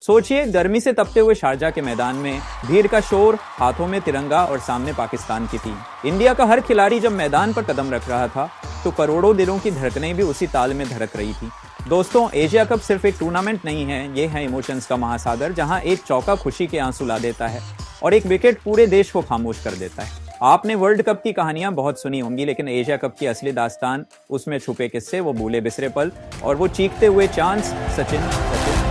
सोचिए, गर्मी से तपते हुए शारजा के मैदान में भीड़ का शोर, हाथों में तिरंगा और सामने पाकिस्तान की टीम। इंडिया का हर खिलाड़ी जब मैदान पर कदम रख रहा था तो करोड़ों दिलों की धड़कनें भी उसी ताल में धड़क रही थी। दोस्तों, एशिया कप सिर्फ एक टूर्नामेंट नहीं है, ये है इमोशंस का महासागर, जहां एक चौका खुशी के आंसू ला देता है और एक विकेट पूरे देश को खामोश कर देता है। आपने वर्ल्ड कप की कहानियां बहुत सुनी होंगी, लेकिन एशिया कप की असली दास्तान, उसमें छुपे किस्से, वो भूले बिसरे पल और वो चीखते हुए चांस, सचिन सचिन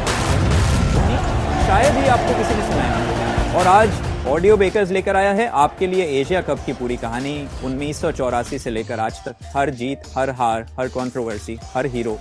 शायद ही आपको किसी ने सुनाया। और आज ऑडियो बेकर्स लेकर आया है आपके लिए एशिया कप की पूरी कहानी, 1984 से लेकर आज तक, हर जीत, हर हार, हर कंट्रोवर्सी, हर हीरो,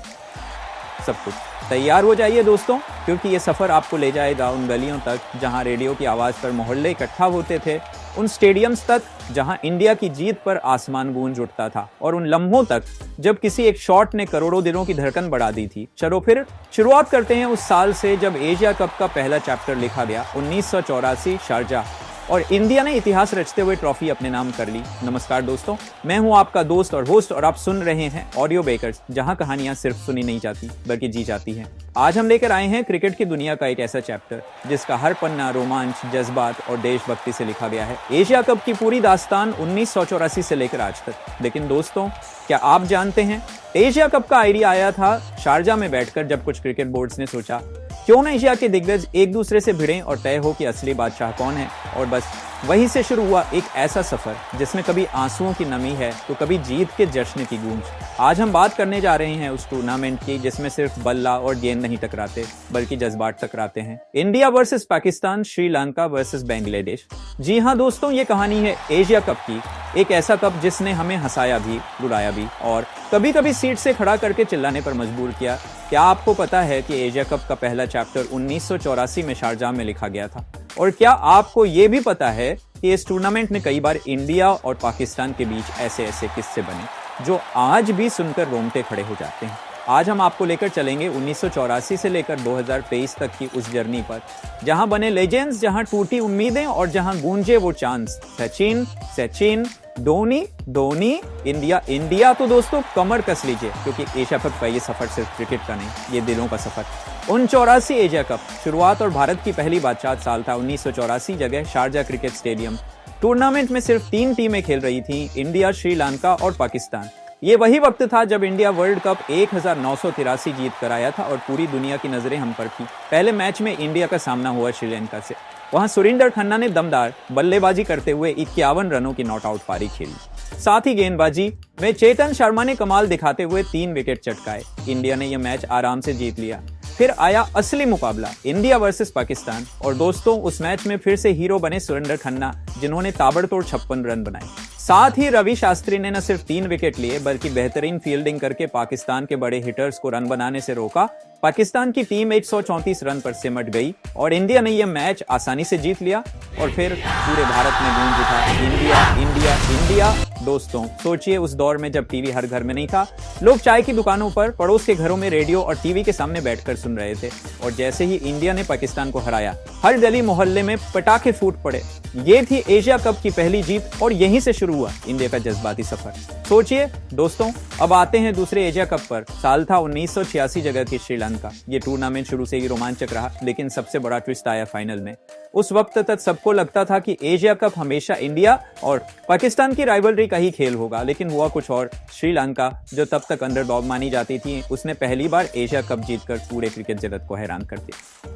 सब कुछ। तैयार हो जाइए दोस्तों, क्योंकि ये सफर आपको ले जाएगा उन गलियों तक जहां रेडियो की आवाज पर मोहल्ले इकट्ठा होते थे, उन स्टेडियम्स तक जहां इंडिया की जीत पर आसमान गूंज उठता था, और उन लम्हों तक जब किसी एक शॉट ने करोड़ों दिलों की धड़कन बढ़ा दी थी। चलो फिर शुरुआत करते हैं उस साल से जब एशिया कप का पहला चैप्टर लिखा गया, 1984 शारजाह, और इंडिया ने इतिहास रचते हुए ट्रॉफी अपने नाम कर ली। नमस्कार दोस्तों, मैं हूं आपका दोस्त और होस्ट, और आप सुन रहे हैं ऑडियो बेकर्स, जहां कहानियां सिर्फ सुनी नहीं जाती बल्कि जी जाती हैं। आज हम लेकर आए हैं क्रिकेट की दुनिया का एक ऐसा चैप्टर जिसका हर पन्ना रोमांच, जज्बात और देशभक्ति से लिखा गया है। एशिया कप की पूरी दास्तान 1984 से लेकर आज तक। लेकिन दोस्तों, क्या आप जानते हैं, एशिया कप का आइडिया आया था शारजाह में बैठकर, जब कुछ क्रिकेट बोर्ड्स ने सोचा क्यों न एशिया के दिग्गज एक दूसरे से भिड़ें और तय हो कि असली बादशाह कौन है। और बस वहीं से शुरू हुआ एक ऐसा सफर जिसमें कभी आंसुओं की नमी है तो कभी जीत के जश्न की गूंज। आज हम बात करने जा रहे हैं उस टूर्नामेंट की जिसमें सिर्फ बल्ला और गेंद नहीं टकराते बल्कि जज्बात टकराते हैं। India versus Pakistan, Sri Lanka versus Bangladesh. जी हाँ दोस्तों, ये कहानी है एशिया कप की, एक ऐसा कप जिसने हमें हंसाया भी, रुलाया भी और कभी कभी सीट से खड़ा करके चिल्लाने पर मजबूर किया। क्या आपको पता है कि एशिया कप का पहला चैप्टर 1984 में शारजाह में लिखा गया था? और क्या आपको ये भी पता है कि इस टूर्नामेंट में कई बार इंडिया और पाकिस्तान के बीच ऐसे ऐसे किस्से बने जो आज भी सुनकर रोंगटे खड़े हो जाते हैं। आज हम आपको लेकर चलेंगे 1984 से लेकर 2023 तक की उस जर्नी पर, जहां बने लेजेंड्स, जहां टूटी उम्मीदें और जहां गूंजे वो chance. Sachin Sachin, Dhoni Dhoni, India India. तो दोस्तों, कमर कस लीजिए, क्योंकि एशिया कप का ये सफर सिर्फ क्रिकेट का नहीं, ये दिलों का सफर। 1984 एशिया कप शुरुआत और भारत की पहली बादशाह साल था 1984, जगह शारजाह क्रिकेट स्टेडियम। टूर्नामेंट में सिर्फ 3 टीमें खेल रही थी, इंडिया, श्रीलंका और पाकिस्तान। ये वही वक्त था जब इंडिया वर्ल्ड कप 1983 जीत कर आया था और पूरी दुनिया की नजरें हम पर थी। पहले मैच में इंडिया का सामना हुआ श्रीलंका से। वहां सुरिंदर खन्ना ने दमदार बल्लेबाजी करते हुए 51 रनों की नॉट आउट पारी खेली। साथ ही गेंदबाजी में चेतन शर्मा ने कमाल दिखाते हुए 3 विकेट चटकाए। इंडिया ने यह मैच आराम से जीत लिया। फिर आया असली मुकाबला, इंडिया वर्सेस पाकिस्तान, और दोस्तों, उस मैच में फिर से हीरो बने सुरिंदर खन्ना, जिन्होंने ताबड़तोड़ 56 रन बनाए। साथ ही रवि शास्त्री ने न सिर्फ 3 विकेट लिए बल्कि बेहतरीन फील्डिंग करके पाकिस्तान के बड़े हिटर्स को रन बनाने से रोका। पाकिस्तान की टीम 134 रन पर सिमट गई और इंडिया ने यह मैच आसानी से जीत लिया। और फिर पूरे भारत में गूंज उठा, इंडिया इंडिया इंडिया। दोस्तों, सोचिए, उस दौर में जब टीवी हर घर में नहीं था, लोग चाय की दुकानों पर, पड़ोस के घरों में रेडियो और टीवी के सामने बैठकर सुन रहे थे। और जैसे ही इंडिया ने पाकिस्तान को हराया, हर गली मोहल्ले में पटाखे फूट पड़े। ये थी एशिया कप की पहली जीत और यहीं से शुरू हुआ इंडिया का जज्बाती सफर। सोचिए दोस्तों, अब आते हैं दूसरे एशिया कप पर। साल था 1986, जगह थी श्रीलंका। ये टूर्नामेंट शुरू से ही रोमांचक रहा, लेकिन सबसे बड़ा ट्विस्ट आया फाइनल में। उस वक्त तक सबको लगता था कि एशिया कप हमेशा इंडिया और पाकिस्तान की राइवलरी का ही खेल होगा, लेकिन हुआ कुछ और। श्रीलंका, जो तब तक अंडरडॉग मानी जाती थी, उसने पहली बार एशिया कप जीतकर पूरे क्रिकेट जगत को हैरान कर दिया।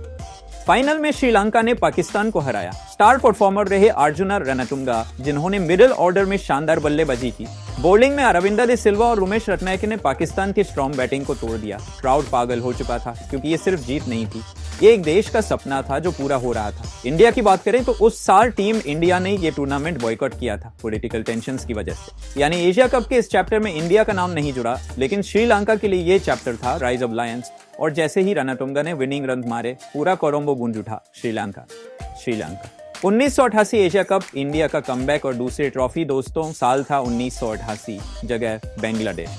फाइनल में श्रीलंका ने पाकिस्तान को हराया। स्टार परफॉर्मर रहे अर्जुन रणतुंगा, जिन्होंने मिडिल ऑर्डर में शानदार बल्लेबाजी की। बॉलिंग में अरविंदा दे सिल्वा और उमेश रत्नायके ने पाकिस्तान की स्ट्रॉन्ग बैटिंग को तोड़ दिया। क्राउड पागल हो चुका था, क्योंकि ये सिर्फ जीत नहीं थी, ये एक देश का सपना था जो पूरा हो रहा था। इंडिया की बात करें तो उस साल टीम इंडिया ने ये टूर्नामेंट बॉयकॉट किया था पॉलिटिकल टेंशंस की वजह से। यानी एशिया कप के इस चैप्टर में इंडिया का नाम नहीं जुड़ा, लेकिन श्रीलंका के लिए ये चैप्टर था राइज ऑफ लायंस। और जैसे ही रणतुंगा ने विनिंग रन मारे, पूरा कोलंबो गूंज उठा, Sri Lanka Sri Lanka. 1988 Asia cup, India का कमबैक और दूसरी ट्रॉफी। दोस्तों, साल था 1988, जगह बांग्लादेश।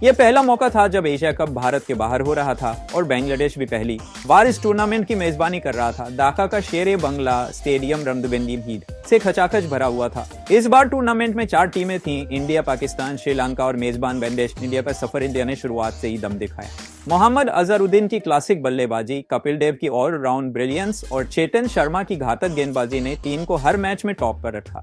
ये पहला मौका था जब एशिया कप भारत के बाहर हो रहा था और बांग्लादेश भी पहली बार इस टूर्नामेंट की मेजबानी कर रहा था। ढाका का शेरे बंगला स्टेडियम रमदबिंदी भीड़ से खचाखच भरा हुआ था। इस बार टूर्नामेंट में 4 टीमें थीं, इंडिया, पाकिस्तान, श्रीलंका और मेजबान बांग्लादेश। इंडिया का सफर इंडिया ने शुरुआत से ही दम दिखाया। मोहम्मद अजहरुद्दीन की क्लासिक बल्लेबाजी, कपिल देव की ऑलराउंड ब्रिलियंस और चेतन शर्मा की घातक गेंदबाजी ने टीम को हर मैच में टॉप पर रखा।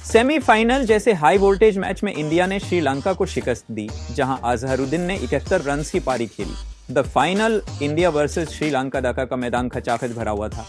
सेमीफाइनल जैसे हाई वोल्टेज मैच में इंडिया ने श्रीलंका को शिकस्त दी, जहां अजहरुद्दीन ने 71 रन की पारी खेली। The final India versus Sri Lanka, Dhaka का मैदान खचाखच भरा हुआ था।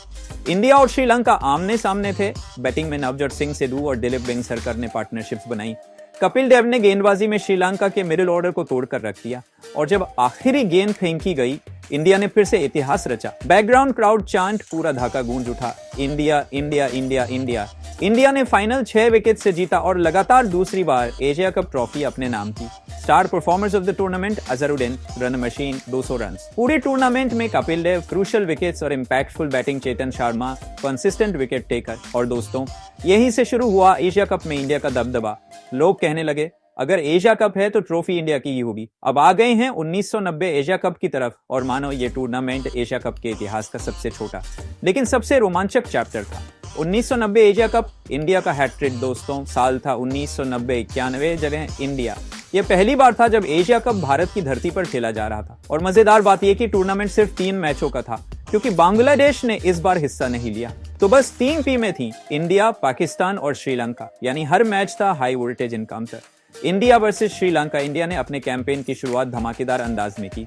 इंडिया और श्रीलंका आमने सामने थे। बैटिंग में नवजोत सिंह सिद्धू और दिलीप वेंगसरकर ने पार्टनरशिप्स बनाई। कपिल देव ने गेंदबाजी में श्रीलंका के मिडिल ऑर्डर को तोड़कर रख दिया और जब आखिरी गेंद फेंकी गई, इंडिया ने फिर से इतिहास रचा। बैकग्राउंड क्राउड चांट पूरा ढाका गूंज उठा, India India India India. India ने फाइनल 6 विकेट से जीता और लगातार दूसरी बार एशिया कप ट्रॉफी अपने नाम की। Star performers of the tournament Azharuddin, run machine 200 run. पूरे टूर्नामेंट में कपिल देव, क्रूशियल विकेट्स और impactful batting Chetan Sharma, consistent wicket taker. और दोस्तों, यहीं से शुरू हुआ एशिया कप में इंडिया का दबदबा। लोग कहने लगे, अगर एशिया कप है तो ट्रॉफी इंडिया की ही होगी। अब आ गए हैं 1990 एशिया कप की तरफ और मानो ये टूर्नामेंट एशिया कप के इतिहास का सबसे छोटा लेकिन सबसे रोमांचक चैप्टर था। 1990 एशिया कप, इंडिया का हैट्रिक। दोस्तों, साल था 1990, 91 जगह इंडिया। यह पहली बार था जब एशिया कप भारत की धरती पर खेला जा रहा था और मजेदार बात यह कि टूर्नामेंट सिर्फ 3 मैचों का था क्योंकि बांग्लादेश ने इस बार हिस्सा नहीं लिया। तो बस 3 टीमें थीं, इंडिया, पाकिस्तान और श्रीलंका, यानी हर मैच था high voltage encounter. India versus Sri Lanka. India ने अपने कैंपेन की शुरुआत धमाकेदार अंदाज में की।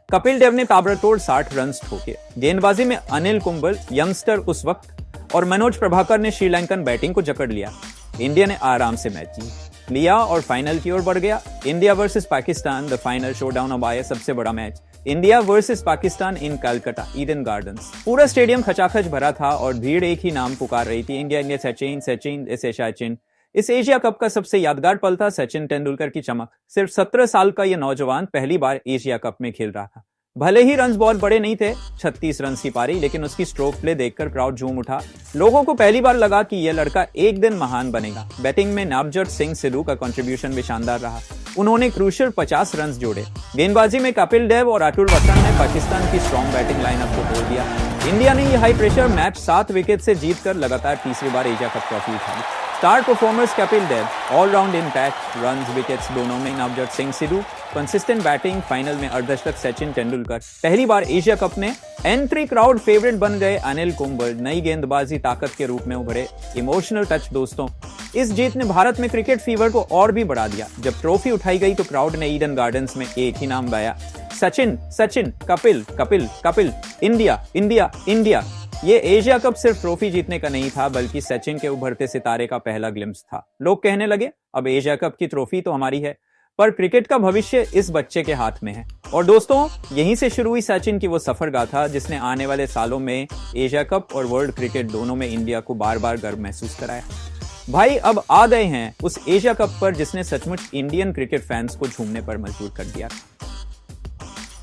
कपिल देव ने ताबड़तोड़ 60 रन ठोके। गेंदबाजी में अनिल कुंबल, यंगस्टर उस वक्त, और मनोज प्रभाकर ने श्रीलंकन बैटिंग को जकड़ लिया। इंडिया ने आराम से मैच जीत लिया और फाइनल की ओर बढ़ गया। India versus Pakistan, the final showdown अब आया, सबसे बड़ा मैच। इंडिया वर्सेस पाकिस्तान इन कलकत्ता, ईडन गार्डन्स। पूरा स्टेडियम खचाखच भरा था और भीड़ एक ही नाम पुकार रही थी, इंडिया इंडिया सचिन सचिन ऐसे सचिन। इस एशिया कप का सबसे यादगार पल था सचिन तेंदुलकर की चमक। सिर्फ 17 साल का यह नौजवान पहली बार एशिया कप में खेल रहा था। भले ही रन्स बहुत बड़े नहीं थे, 36 रन की पारी, लेकिन उसकी स्ट्रोक प्ले देखकर क्राउड झूम उठा। लोगों को पहली बार लगा कि यह लड़का एक दिन महान बनेगा। बैटिंग में नवजोत सिंह सिद्धू का कंट्रीब्यूशन भी शानदार रहा। उन्होंने क्रूशियल 50 रन जोड़े। गेंदबाजी में कपिल देव और अतुल वतन ने पाकिस्तान की स्ट्रॉन्ग बैटिंग लाइनअप को तोड़ दिया। इंडिया ने यह हाई प्रेशर मैच 7 विकेट से जीतकर लगातार तीसरी बार एशिया कप ट्रॉफी उठाई। Star performers Kapil Dev, all-round impact, runs, wickets दोनों में Navjot Singh Sidhu, consistent batting, final में अर्धशतक सचिन तेंदुलकर। पहली बार एशिया कप में एंट्री क्राउड फेवरेट बन गए अनिल कुंबल। नई गेंदबाजी ताकत के रूप में उभरे। Emotional touch. दोस्तों, इस जीत ने भारत में क्रिकेट फीवर को और भी बढ़ा दिया। जब ट्रॉफी उठाई गई तो क्राउड ने ईडन गार्डन्स में एक ही नाम गाया, Sachin Sachin, Kapil Kapil Kapil, India India India. ये एशिया कप सिर्फ ट्रॉफी जीतने का नहीं था, बल्कि सचिन के उभरते सितारे का पहला ग्लिम्स था। लोग कहने लगे, अब एशिया कप की ट्रॉफी तो हमारी है, पर क्रिकेट का भविष्य इस बच्चे के हाथ में है। और दोस्तों, यहीं से शुरू हुई सचिन की वो सफर गाथा जिसने आने वाले सालों में एशिया कप और वर्ल्ड क्रिकेट दोनों में इंडिया को बार बार गर्व महसूस कराया। भाई, अब आ गए हैं उस एशिया कप पर जिसने सचमुच इंडियन क्रिकेट फैंस को झूमने पर मजबूर कर दिया।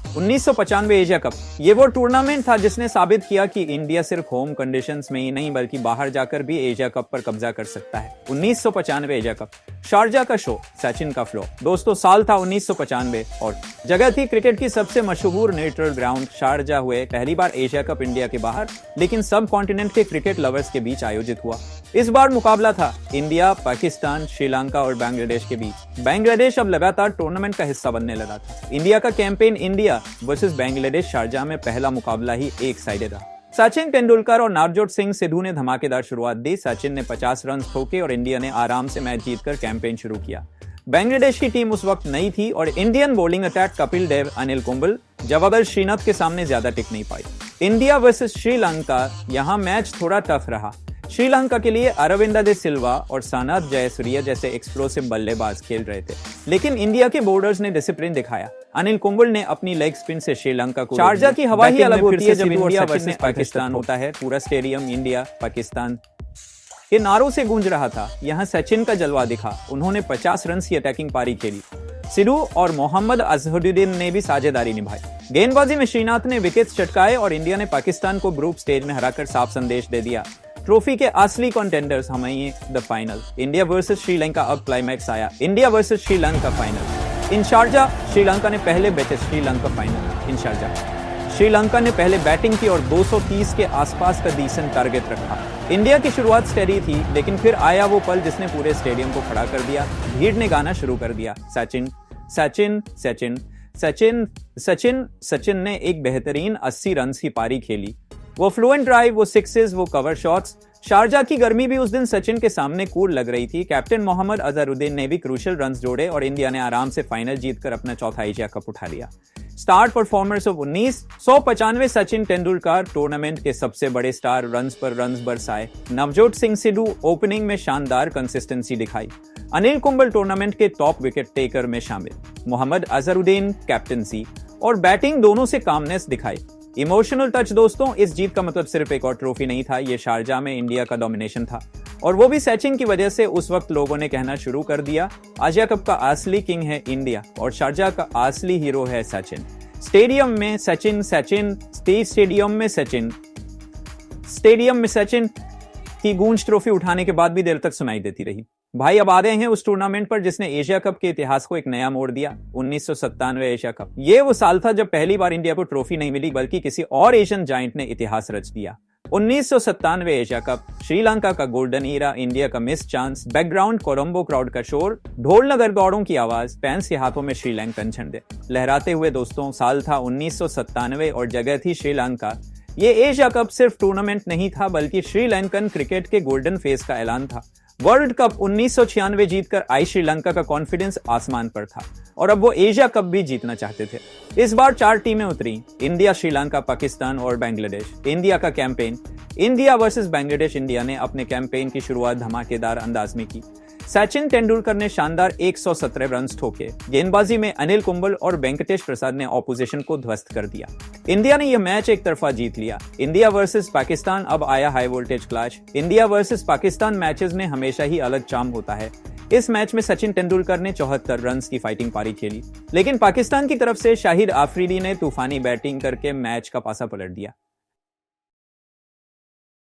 1995 एशिया कप, ये वो टूर्नामेंट था जिसने साबित किया कि इंडिया सिर्फ होम कंडीशंस में ही नहीं बल्कि बाहर जाकर भी एशिया कप पर कब्जा कर सकता है। 1995 एशिया कप, शारजा का शो, सचिन का फ्लो। दोस्तों, साल था 1995 और जगह थी क्रिकेट की सबसे मशहूर न्यूट्रल ग्राउंड शारजा। हुए पहली बार एशिया कप इंडिया के बाहर, लेकिन सब कॉन्टिनेंट के क्रिकेट लवर्स के बीच आयोजित हुआ। इस बार मुकाबला था इंडिया, पाकिस्तान, श्रीलंका और बांग्लादेश के बीच। बांग्लादेश अब लगातार टूर्नामेंट का हिस्सा बनने लगा था। इंडिया का campaign India versus Bangladesh Sharjah में पहला मुकाबला ही एक साइडेड रहा। सचिन तेंदुलकर और नवजोत सिंह सिद्धू ने धमाकेदार शुरुआत दी। सचिन ने 50 रन ठोके और इंडिया ने आराम से मैच जीतकर कैंपेन शुरू किया। बांग्लादेश की टीम उस वक्त नई थी और Indian bowling attack Kapil Dev, Anil Kumbhal, जवाबर Srinath के सामने ज्यादा टिक नहीं पाई। इंडिया वर्सेस श्रीलंका, यहां मैच थोड़ा टफ रहा। श्रीलंका के लिए अरविंदा दे सिल्वा और सनत जयसूर्या जैसे एक्सप्लोसिव बल्लेबाज खेल रहे थे, लेकिन इंडिया के बॉलर्स ने डिसिप्लिन दिखाया। अनिल कुंबल ने अपनी लेग स्पिन से श्रीलंका को, शारजा की हवा ही अलग होती है जब इंडिया वर्सेस पाकिस्तान होता है। पूरा स्टेडियम इंडिया पाकिस्तान के नारों से गूंज रहा था। यहाँ सचिन का जलवा दिखा। उन्होंने 50 रन की अटैकिंग पारी खेली। सिद्धू और मोहम्मद अजहरुद्दीन ने भी साझेदारी निभाई। गेंदबाजी में श्रीनाथ ने विकेट चटकाए और इंडिया ने पाकिस्तान को ग्रुप स्टेज में हराकर साफ संदेश दे दिया, ट्रॉफी के असली कंटेंडर्स हम ही हैं। The final, India versus Sri Lanka. अब क्लाइमैक्स आया, India versus Sri Lanka final. In Sharjah Sri Lanka ने पहले बैचे Sri Lanka final in Sharjah Sri Lanka ने पहले बैटिंग की और 230 के आसपास का डिसेंट टारगेट रखा। इंडिया की शुरुआत स्टेडी थी, लेकिन फिर आया वो पल जिसने पूरे स्टेडियम को खड़ा कर दिया। भीड़ ने गाना शुरू कर दिया, सचिन सचिन सचिन सचिन सचिन सचिन ने एक बेहतरीन 80 रन की पारी खेली। वो फ्लुएंट ड्राइव, वो सिक्सेस, वो कवर शॉट्स। शारजाह की गर्मी भी उस दिन सचिन के सामने कूल लग रही थी। कैप्टन मोहम्मद अजहरुद्दीन ने भी क्रूशियल रन्स जोड़े और इंडिया ने आराम से फाइनल जीतकर अपना चौथा एशिया कप उठा लिया। Star performers of 195 Sachin Tendulkar tournament के सबसे बड़े स्टार, रन्स पर रन्स बरसाए। नवजोत सिंह सिद्धू ओपनिंग में शानदार कंसिस्टेंसी दिखाई। अनिल कुंबल टूर्नामेंट के टॉप विकेट टेकर में शामिल। मोहम्मद अजहरुद्दीन कैप्टनसी और बैटिंग दोनों से कामनेस दिखाई। इमोशनल टच दोस्तों, इस जीत का मतलब सिर्फ एक और ट्रॉफी नहीं था, ये शारजाह में इंडिया का डोमिनेशन था, और वो भी सचिन की वजह से। उस वक्त लोगों ने कहना शुरू कर दिया, एशिया कप का असली किंग है इंडिया और शारजाह का असली हीरो है सचिन। स्टेडियम में सचिन स्टेडियम में सचिन की गूंज ट्रॉफी उठाने के बाद भी देर तक सुनाई देती रही। भाई अब आ रहे हैं उस टूर्नामेंट पर जिसने एशिया कप के इतिहास को एक नया मोड़ दिया, 1997 एशिया कप। ये वो साल था जब पहली बार इंडिया को ट्रॉफी नहीं मिली, बल्कि किसी और एशियन जायंट ने इतिहास रच दिया। 1997 एशिया कप, श्रीलंका का गोल्डन ईरा, इंडिया का miss chance, background Colombo crowd का शोर, ढोल नगर गौड़ों की आवाज, फैंस के हाथों में श्रीलंकन झंडे लहराते हुए। दोस्तों, साल था 1997 और जगह थी श्रीलंका। ये एशिया कप सिर्फ टूर्नामेंट नहीं था, बल्कि श्रीलंकन क्रिकेट के गोल्डन फेज का ऐलान था। वर्ल्ड कप 1996 जीतकर आई श्रीलंका का कॉन्फिडेंस आसमान पर था और अब वो एशिया कप भी जीतना चाहते थे। इस बार 4 टीमें उतरी, इंडिया, श्रीलंका, पाकिस्तान और बांग्लादेश। इंडिया का campaign, India versus Bangladesh. India ने अपने कैंपेन की शुरुआत धमाकेदार अंदाज में की। सचिन तेंदुलकर ने शानदार 117 रन ठोके। गेंदबाजी में अनिल कुंबल और वेंकटेश प्रसाद ने ऑपोजिशन को ध्वस्त कर दिया। इंडिया ने यह मैच एक तरफा जीत लिया। इंडिया वर्सेस पाकिस्तान, अब आया high voltage clash. India versus Pakistan matches में हमेशा ही अलग चार्म होता है। इस मैच में सचिन तेंदुलकर ने 74 रन की फाइटिंग पारी खेली, लेकिन पाकिस्तान की तरफ से शाहिद आफरीदी ने तूफानी बैटिंग करके मैच का पासा पलट दिया।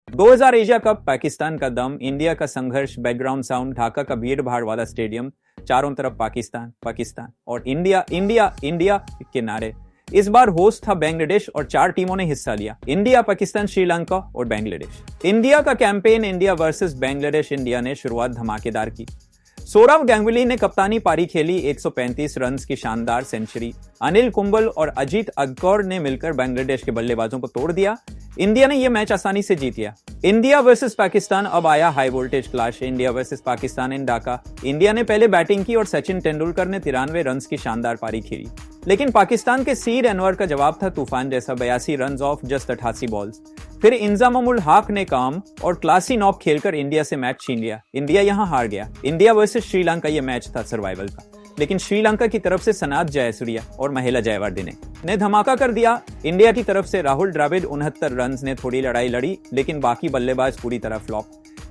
2000 एशिया कप, पाकिस्तान का दम, इंडिया का संघर्ष, बैकग्राउंड साउंड, ढाका का भीड़ भाड़ वाला स्टेडियम, चारों तरफ पाकिस्तान पाकिस्तान और इंडिया इंडिया इंडिया के नारे। इस बार होस्ट था बांग्लादेश और 4 टीमों ने हिस्सा लिया, इंडिया, पाकिस्तान, श्रीलंका और बांग्लादेश। इंडिया का campaign, India versus Bangladesh. India ने शुरुआत धमाकेदार की। सौरव गांगुली ने कप्तानी पारी खेली, 135 रन की शानदार सेंचुरी। अनिल कुंबल और अजीत अग्रकर ने मिलकर बांग्लादेश के बल्लेबाजों को तोड़ दिया। इंडिया ने यह मैच आसानी से जीत लिया। इंडिया वर्सेस पाकिस्तान, अब आया high voltage clash. India versus Pakistan in Dhaka. India ने पहले बैटिंग की और सचिन तेंदुलकर ने 93 रन की शानदार पारी खेली, लेकिन पाकिस्तान के सीड अनवर का जवाब था तूफान जैसा, 82 रन ऑफ जस्ट 88 बॉल्स। फिर इंजामुल हक ने काम और क्लासी नॉक खेलकर इंडिया से मैच छीन लिया। इंडिया यहां हार गया। इंडिया वर्सेस श्रीलंका, यह मैच था सर्वाइवल का, लेकिन श्रीलंका की तरफ से सनात जयसूर्या और महिला जयवर्धने ने धमाका कर दिया। इंडिया की तरफ से राहुल द्रविड़ 69 रन ने थोड़ी लड़ाई लड़ी, लेकिन बाकी बल्लेबाज पूरी तरह फ्लॉप।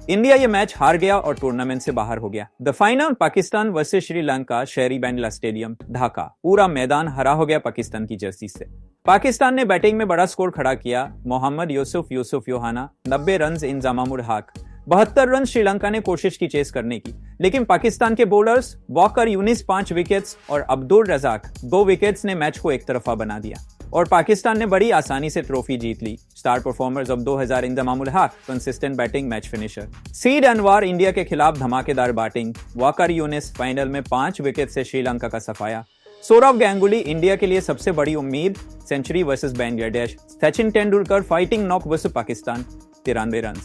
इंडिया ये मैच हार गया और टूर्नामेंट से बाहर हो गया। The final, Pakistan versus Sri Lanka, Sheri बैंडला stadium, Dhaka. पूरा मैदान हरा हो गया पाकिस्तान की जर्सी से। पाकिस्तान ने बैटिंग में बड़ा स्कोर खड़ा किया। मोहम्मद यूसुफ योहाना 90 रन, इंजामुल हक 72 रन। श्रीलंका ने कोशिश की चेस करने की, लेकिन पाकिस्तान के बॉलर्स वॉकर यूनिस 5 विकेट्स और अब्दुल रजाक 2 विकेट्स ने मैच को एक तरफा बना दिया और पाकिस्तान ने बड़ी आसानी से ट्रॉफी जीत ली। Star performers of 2000, Inzamam ul Haq, consistent batting, match finisher. Saeed Anwar, India के खिलाफ धमाकेदार बैटिंग। वॉकर यूनिस फाइनल में 5 विकेट से श्रीलंका का सफाया। सौरव गांगुली, इंडिया के लिए सबसे बड़ी उम्मीद, century versus Bangladesh. Sachin Tendulkar, fighting knock versus Pakistan, 93 run.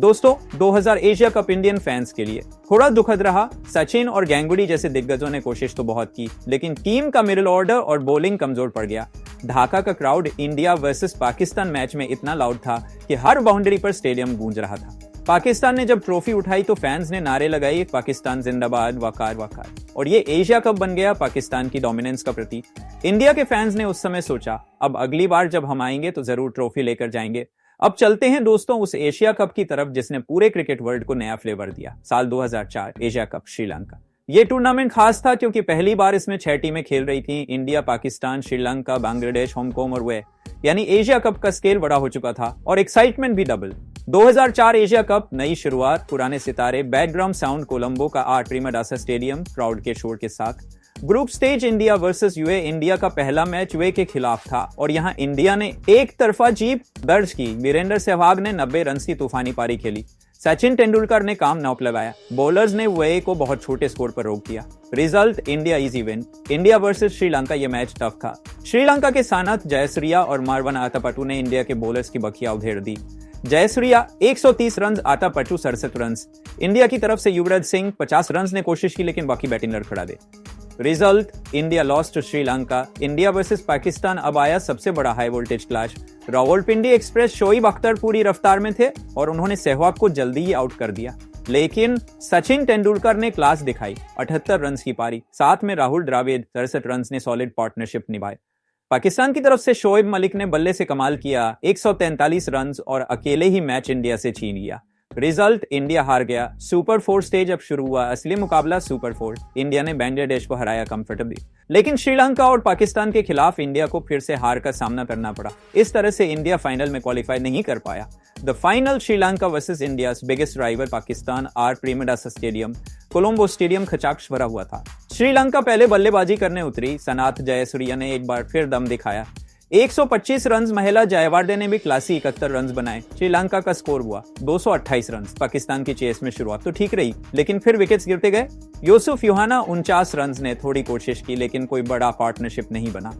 दोस्तों, 2000 एशिया कप इंडियन फैंस के लिए थोड़ा दुखद रहा। सचिन और गांगुली जैसे दिग्गजों ने कोशिश तो बहुत की, लेकिन टीम का मिडिल ऑर्डर और बॉलिंग कमजोर पड़ गया। ढाका का crowd India versus Pakistan match में इतना लाउड था कि हर बाउंड्री पर स्टेडियम गूंज रहा था। पाकिस्तान ने जब ट्रॉफी उठाई तो फैंस ने नारे लगाए, पाकिस्तान जिंदाबाद, वकार वकार, और ये एशिया कप बन गया पाकिस्तान की डोमिनेंस का प्रतीक। इंडिया के फैंस ने उस समय सोचा, अब अगली बार जब हम आएंगे तो जरूर ट्रॉफी लेकर जाएंगे। अब चलते हैं दोस्तों उस एशिया कप की तरफ जिसने पूरे क्रिकेट वर्ल्ड को नया फ्लेवर दिया। साल 2004 एशिया कप, श्रीलंका। ये टूर्नामेंट खास था क्योंकि पहली बार इसमें 6 टीमें खेल रही थी। इंडिया, पाकिस्तान, श्रीलंका, बांग्लादेश, हांगकांग और वे, यानी एशिया कप का स्केल बड़ा हो चुका था और एक्साइटमेंट भी डबल। 2004 एशिया कप, नई शुरुआत, पुराने सितारे, बैकग्राउंड साउंड, कोलंबो का आर्ट रिमाडासा स्टेडियम, क्राउड के शोर के साथ। Group stage India versus UAE. India का पहला मैच यूए के खिलाफ था और यहां इंडिया ने एक तरफा जीत दर्ज की। वीरेंद्र सहवाग ने 90 रन की तूफानी पारी खेली। सचिन तेंदुलकर ने काम नौप लगाया। बॉलर्स ने यूए को बहुत छोटे स्कोर पर रोक दिया। Result India easy win. India versus Sri Lanka ये मैच टफ था। श्रीलंका के सानथ जयसूर्या और मारवन आतापटू ने इंडिया के बॉलर्स की बखिया उधेड़ दी। Jayasuriya 130 run, Atapattu 67 run. India की तरफ से युवराज सिंह 50 रन ने कोशिश की लेकिन बाकी बैटिंग लड़खड़ा दे। Result India lost to Sri Lanka. India versus Pakistan अब आया सबसे बड़ा high voltage clash. Rawalpindi express Shoaib Akhtar पूरी रफ्तार में थे और उन्होंने सहवाग को जल्दी ही आउट कर दिया, लेकिन सचिन तेंदुलकर ने क्लास दिखाई। 78 रन की पारी, साथ में राहुल द्रविड़ 63 रन ने सॉलिड पार्टनरशिप निभाई। पाकिस्तान की तरफ से शोएब मलिक ने बल्ले से कमाल किया, 143 रन और अकेले ही मैच इंडिया से छीन लिया। रिजल्ट इंडिया हार गया। सुपर 4 स्टेज अब शुरू हुआ। असली मुकाबला सुपर 4। इंडिया ने बांग्लादेश को हराया कंफर्टेबली, लेकिन श्रीलंका और पाकिस्तान के खिलाफ इंडिया को फिर से हार का सामना करना पड़ा। इस तरह से इंडिया फाइनल में क्वालिफाई नहीं कर पाया। The final Sri Lanka versus India biggest rival Pakistan R Premadasa stadium, Colombo stadium खचाखच भरा हुआ था। श्रीलंका पहले बल्लेबाजी करने उतरी। सनाथ जयसूर्या ने एक बार फिर दम दिखाया। 125 रन। महिला जयवर्धने ने भी क्लासी 71 रन बनाए। श्रीलंका का स्कोर हुआ 228 रन। पाकिस्तान की चेस में शुरुआत तो ठीक रही, लेकिन फिर विकेट्स गिरते गए। यूसुफ यूहाना 49 रन ने थोड़ी कोशिश की, लेकिन कोई बड़ा पार्टनरशिप नहीं बना।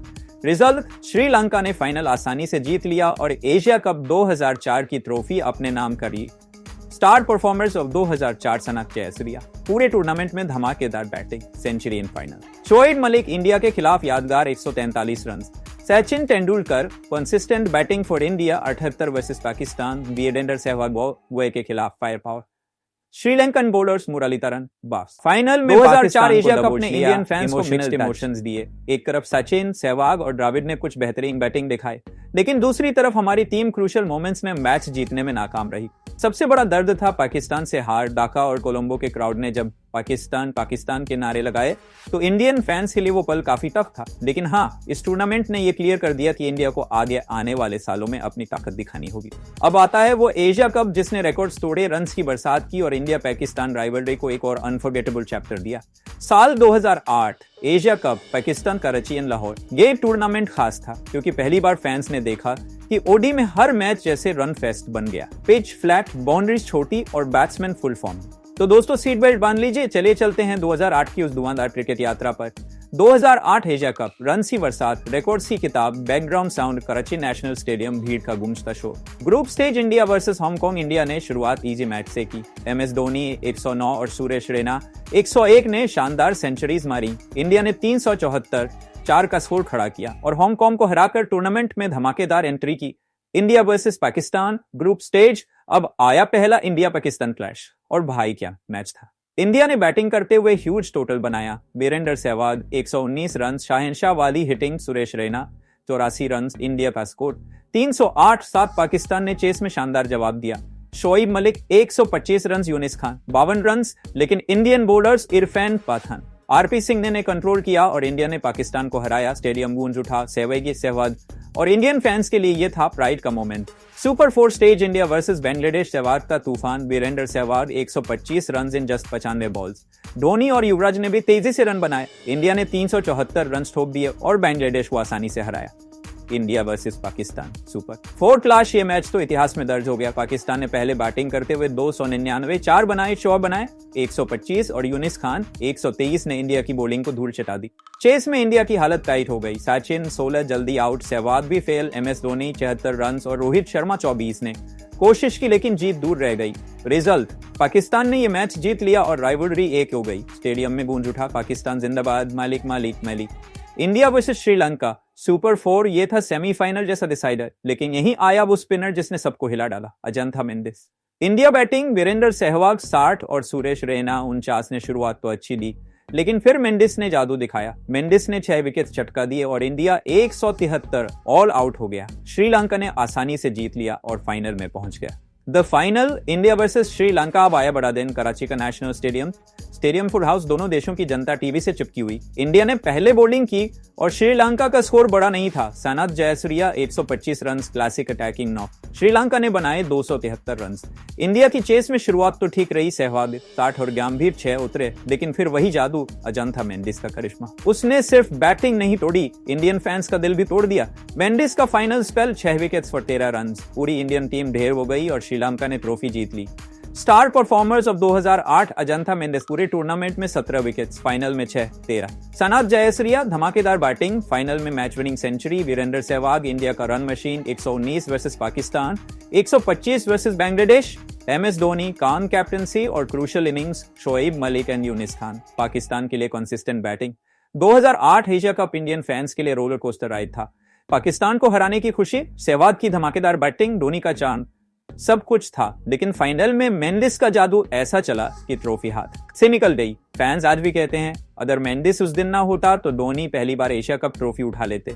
रिजल्ट श्रीलंका ने फाइनल आसानी से जीत लिया और एशिया कप 2004 की ट्रॉफी अपने नाम करी। Star performers of 2004 Sanath Jayasuriya. पूरे टूर्नामेंट में धमाकेदार batting, century in final. Shoaib Malik India के खिलाफ यादगार 143 run. Sachin Tendulkar consistent batting for India 78 versus Pakistan. Virender Sehwag UAE के खिलाफ fire power. Sri Lankan bowlers Muralidharan बस। फाइनल में 2004 एशिया कप ने इंडियन फैंस को मिक्स्ड इमोशंस दिए। एक तरफ सचिन, सहवाग और द्रविड़ ने कुछ बेहतरीन बैटिंग दिखाई, लेकिन दूसरी तरफ हमारी टीम क्रूशियल मोमेंट्स में मैच जीतने में नाकाम रही। सबसे बड़ा दर्द था पाकिस्तान से हार। ढाका और कोलंबो के क्राउड ने जब पाकिस्तान के नारे लगाए तो इंडियन फैंस के लिए वो पल काफी टफ था। लेकिन हाँ, इस टूर्नामेंट ने ये क्लियर कर दिया कि इंडिया को आगे आने वाले सालों में अपनी ताकत दिखानी होगी। अब आता है वो एशिया कप जिसने रिकॉर्ड्स तोड़े, रन्स की बरसात की और इंडिया पाकिस्तान राइवलरी को एक और अनफॉरगेटेबल चैप्टर दिया। साल 2008 Asia cup, Pakistan, Karachi and Lahore. ये टूर्नामेंट खास था क्योंकि पहली बार फैंस ने देखा कि ओडी में हर मैच जैसे रन फेस्ट बन गया। पिच फ्लैट, बाउंड्रीज छोटी और बैट्समैन फुल फॉर्म। तो दोस्तों सीट बेल्ट बांध लीजिए, चलिए चलते हैं 2008 की उस धुआंधार क्रिकेट यात्रा पर। 2008 एशिया कप, रन की बरसात, रिकॉर्ड्स की किताब, background sound, Karachi national stadium, भीड़ का गूंजता शोर। Group stage India versus Hong Kong. India ने शुरुआत इजी मैच से की। MS धोनी 109 और सुरेश रैना 101 ने शानदार सेंचुरीज मारी। इंडिया ने 374 4 का स्कोर खड़ा किया और हांगकांग को हराकर टूर्नामेंट में धमाकेदार एंट्री की। India versus Pakistan, group stage. अब आया पहला इंडिया पाकिस्तान क्लैश, और भाई क्या मैच था। इंडिया ने बैटिंग करते हुए ह्यूज टोटल बनाया। वीरेंद्र सहवाग 119 रन, शाहनशाह वाली hitting Suresh Raina 84 run. India का स्कोर 308। 7 पाकिस्तान ने चेस में शानदार जवाब दिया। शोएब मलिक 125 रन, यूनिस खान 52 रन, लेकिन Indian bowlers Irfan Pathan, RP Singh ने कंट्रोल किया और इंडिया ने पाकिस्तान को हराया। स्टेडियम गूंज उठा। सहवाग और इंडियन फैंस के लिए यह था प्राइड का moment. Super 4 stage India versus Bangladesh. Sehwag का तूफान। Virender Sehwag 125 run in just 95 balls. Dhoni और युवराज ने भी तेजी से रन बनाए। इंडिया ने 374 रन ठोक दिए और बांग्लादेश को आसानी से हराया। India versus Pakistan super 4 clash. ये मैच तो इतिहास में दर्ज हो गया। पाकिस्तान ने पहले बैटिंग करते हुए 299 4 बनाए, शॉ बनाए 125 और यूनिस खान 123 ने इंडिया की बॉलिंग को धूल चटा दी। चेस में इंडिया की हालत टाइट हो गई। सचिन 16 जल्दी आउट, सहवाग भी फेल, MS धोनी 76 रन और रोहित शर्मा 24 ने कोशिश की, लेकिन जीत दूर रह गई। रिजल्ट, पाकिस्तान ने ये मैच जीत लिया और राइवलरी एक हो गई। स्टेडियम में गूंज उठा पाकिस्तान जिंदाबाद, मालिक मालिक मालिक। India versus Sri Lanka super 4। ये था सेमीफाइनल जैसा डिसाइडर, लेकिन यहीं आया वो स्पिनर जिसने सबको हिला डाला, अजंता मेंडिस। इंडिया बैटिंग, वीरेंद्र सहवाग 60 और सुरेश रैना 49 ने शुरुआत तो अच्छी दी, लेकिन फिर मेंडिस ने जादू दिखाया। मेंडिस ने 6 विकेट चटका दिए और इंडिया 173 ऑल आउट हो गया। श्रीलंका ने आसानी से जीत लिया और फाइनल में पहुंच गया। The final, India versus Sri Lanka. अब आया बड़ा दिन, कराची का national stadium. Stadium full house दोनों देशों की जनता टीवी से चिपकी हुई। इंडिया ने पहले बॉलिंग की और श्रीलंका का स्कोर बड़ा नहीं था। Sanath Jayasuriya 125 run classic attacking knock, Sri Lanka ने बनाए 273 रन। इंडिया की चेस में शुरुआत तो ठीक रही, सहवाग 60 और गंभीर 6 उतरे, लेकिन फिर वही जादू, अजंता मेंडिस का करिश्मा। उसने सिर्फ बैटिंग नहीं तोड़ी, इंडियन फैंस का दिल भी तोड़ दिया। मेंडिस का final spell 6 wickets for 13 run, पूरी इंडियन टीम ढेर हो गई और श्रीलंका ने ट्रॉफी जीत ली। Star performers of 2008 Ajantha Mendis, पूरे टूर्नामेंट में 17 विकेट्स, फाइनल में 6-13। सनत जयसूर्या धमाकेदार बैटिंग, फाइनल में match winning century. Virender Sehwag India का run machine, 119 versus Pakistan, 125 versus Bangladesh. MS Dhoni काम कैप्टनसी और crucial innings, Shoaib Malik and Younis Khan. Pakistan के लिए consistent batting. 2008 Asia cup Indian fans के लिए रोलर कोस्टर राइड था। पाकिस्तान को हराने की खुशी, सहवाग की धमाकेदार बैटिंग, धोनी का चांद, सब कुछ था। लेकिन फाइनल में मेंडिस का जादू ऐसा चला कि ट्रॉफी हाथ से निकल गई। फैंस आज भी कहते हैं अगर मेंडिस उस दिन ना होता तो धोनी पहली बार एशिया कप ट्रॉफी उठा लेते।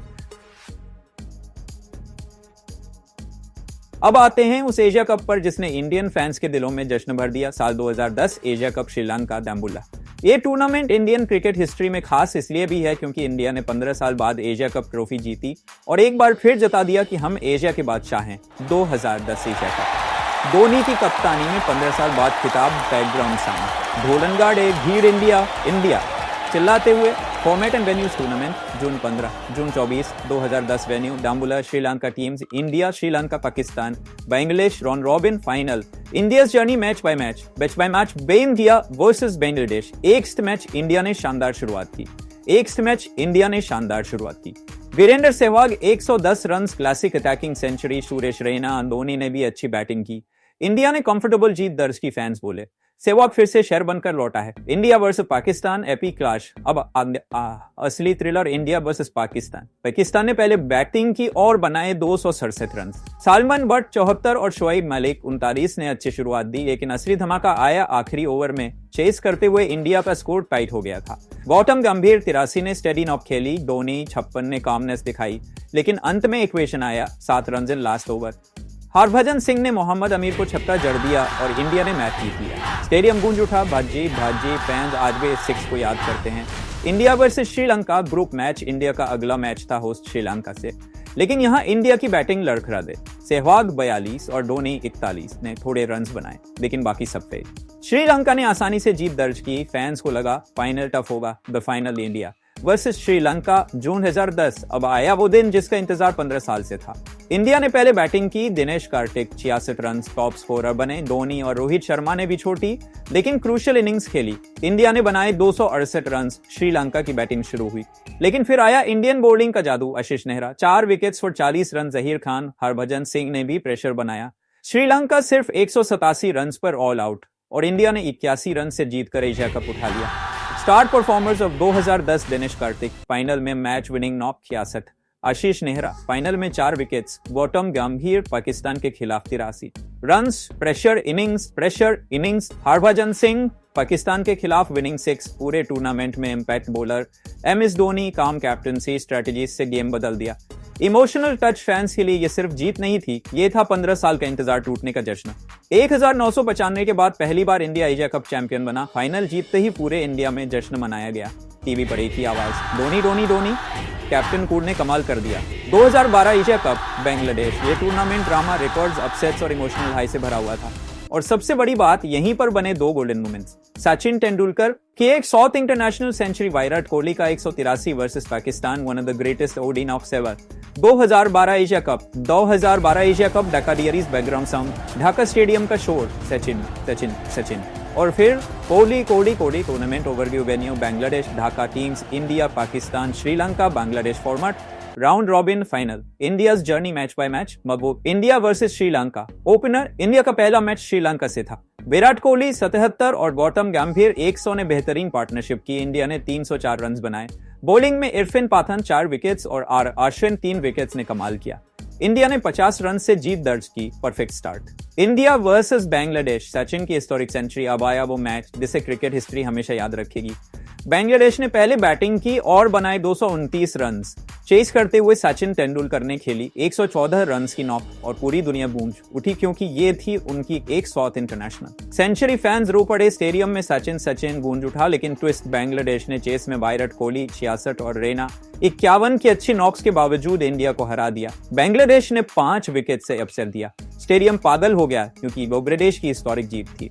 अब आते हैं उस एशिया कप पर जिसने इंडियन फैंस के दिलों में जश्न भर दिया। साल 2010 एशिया कप श्रीलंका दाम्बुल्ला। ये टूर्नामेंट इंडियन क्रिकेट हिस्ट्री में खास इसलिए भी है क्योंकि इंडिया ने 15 साल बाद एशिया कप ट्रॉफी जीती और एक बार फिर जता दिया कि हम एशिया के बादशाह हैं। 2010 एशिया कप, धोनी की कप्तानी में 15 साल बाद खिताब बैकग्राउंड साउंड, ढोलनगाड़ एक भीड़, इंडिया इंडिया चिल्लाते हुए। Format and venues tournament, June 15, June 24, 2010 venue Dambulla, Sri Lanka teams, India, Sri Lanka, Pakistan, Bangladesh, round robin final. India's journey match by match India versus Bangladesh. एक मैच इंडिया ने शानदार शुरुआत की। Virender Sehwag 110 run classic attacking century, Suresh Raina, Dhoni ने भी अच्छी बैटिंग की। इंडिया ने कंफर्टेबल जीत दर्ज की, फैंस बोले। सहवाग फिर से शेर बनकर लौटा है। India versus Pakistan epic clash, अब असली thriller India versus Pakistan. Pakistan ने पहले बैटिंग की और बनाए 267 रन। सालमान बट 74 और शोएब मलिक 39 ने अच्छी शुरुआत दी, लेकिन असली धमाका आया आखिरी ओवर में। चेस करते हुए इंडिया का स्कोर टाइट हो गया था। गौतम गंभीर 83 ने स्टेडी नॉक खेली, धोनी 56 ने कामनेस दिखाई, लेकिन अंत में इक्वेशन आया 7 run in last over. Harbhajan Singh ने मोहम्मद अमीर को छक्का जड़ दिया और इंडिया ने मैच जीत लिया। स्टेडियम गूंज उठा, भाजी फैंस आज भी इस 6 को याद करते हैं। India versus Sri Lanka group match, India का अगला मैच था होस्ट श्रीलंका से, लेकिन यहां इंडिया की बैटिंग लड़खड़ा दे। सहवाग 42 और धोनी 41 ने थोड़े रन्स बनाए, लेकिन बाकी सब फेल। श्रीलंका ने आसानी से जीत दर्ज की, फैंस को लगा फाइनल टफ होगा। The final India versus Sri Lanka, June 2010। अब आया वो दिन जिसका इंतजार 15 साल से था। इंडिया ने पहले बैटिंग की, Dinesh Karthik 66 run top scorer बने। धोनी और रोहित शर्मा ने भी छोटी लेकिन क्रूशियल इनिंग्स खेली। इंडिया ने बनाए 268 रन। श्रीलंका की बैटिंग शुरू हुई, लेकिन फिर आया इंडियन बॉलिंग का जादू। Ashish Nehra 4 wickets for 40 run. Zaheer Khan, Harbhajan Singh ने भी प्रेशर बनाया। श्रीलंका सिर्फ 187 रन पर ऑल आउट और इंडिया ने 81 रन से जीतकर एशिया कप उठा लिया। Star performers of 2010 Dinesh Karthik, final में मैच विनिंग नॉक 66। आशीष नेहरा फाइनल में 4 विकेट्स। गौतम गंभीर पाकिस्तान के खिलाफ 83 runs. Pressure innings. Harbhajan Singh Pakistan के खिलाफ विनिंग 6। पूरे टूर्नामेंट में इंपैक्ट बॉलर। MS धोनी काम कैप्टनसी स्ट्रेटजी से गेम बदल दिया। इमोशनल टच फैंस के लिए ये सिर्फ जीत नहीं थी, ये था 15 साल का इंतजार टूटने का जश्न। 1995 के बाद पहली बार इंडिया एशिया कप चैंपियन बना। फाइनल जीतते ही पूरे इंडिया में जश्न मनाया गया। टीवी पर एक ही आवाज, धोनी धोनी धोनी। कैप्टन कूल ने कमाल कर दिया। 2012 एशिया कप बांग्लादेश, ये टूर्नामेंट ड्रामा, रिकॉर्ड्स, अपसेट्स और इमोशनल हाई से भरा हुआ था। और सबसे बड़ी बात, यहीं पर बने 2 गोल्डन मोमेंट्स। सचिन तेंदुलकर की एक 100th international century, Virat Kohli का 183 versus Pakistan, one of the greatest ODI knocks ever. 2012 Asia cup, Dhaka diaries background sound, Dhaka stadium का शोर, सचिन। और फिर Kohli tournament overview venue, Bangladesh, Dhaka teams, India, Pakistan, Sri Lanka, Bangladesh format, round robin final, India's journey match by match, महबूब India versus Sri Lanka. Opener, India का पहला match Sri Lanka से था। विराट कोहली 77 और गौतम गंभीर 100 ने बेहतरीन पार्टनरशिप की। इंडिया ने 304 रन बनाए। बॉलिंग में इरफान पठान 4 विकेट्स और आश्विन 3 विकेट्स ने कमाल किया। इंडिया ने 50 रन से जीत दर्ज की, perfect start. India versus Bangladesh, Sachin की हिस्टोरिक सेंचुरी। अब आया वो मैच जिसे क्रिकेट हिस्ट्री हमेशा याद रखेगी। बांग्लादेश ने पहले बैटिंग की और बनाए 229 रन। चेस करते हुए सचिन तेंदुलकर ने खेली 114 रन की नॉक और पूरी दुनिया गूंज उठी क्योंकि ये थी उनकी 100th इंटरनेशनल सेंचुरी। फैंस रो पड़े स्टेडियम में, सचिन गूंज उठा। लेकिन ट्विस्ट, बांग्लादेश ने चेस में विराट कोहली 66 और रैना 51 की अच्छी नॉक्स के बावजूद इंडिया को हरा दिया। बांग्लादेश ने 5 विकेट से अपसेट दिया। स्टेडियम पागल हो गया क्योंकि बांग्लादेश की हिस्टोरिक जीत थी।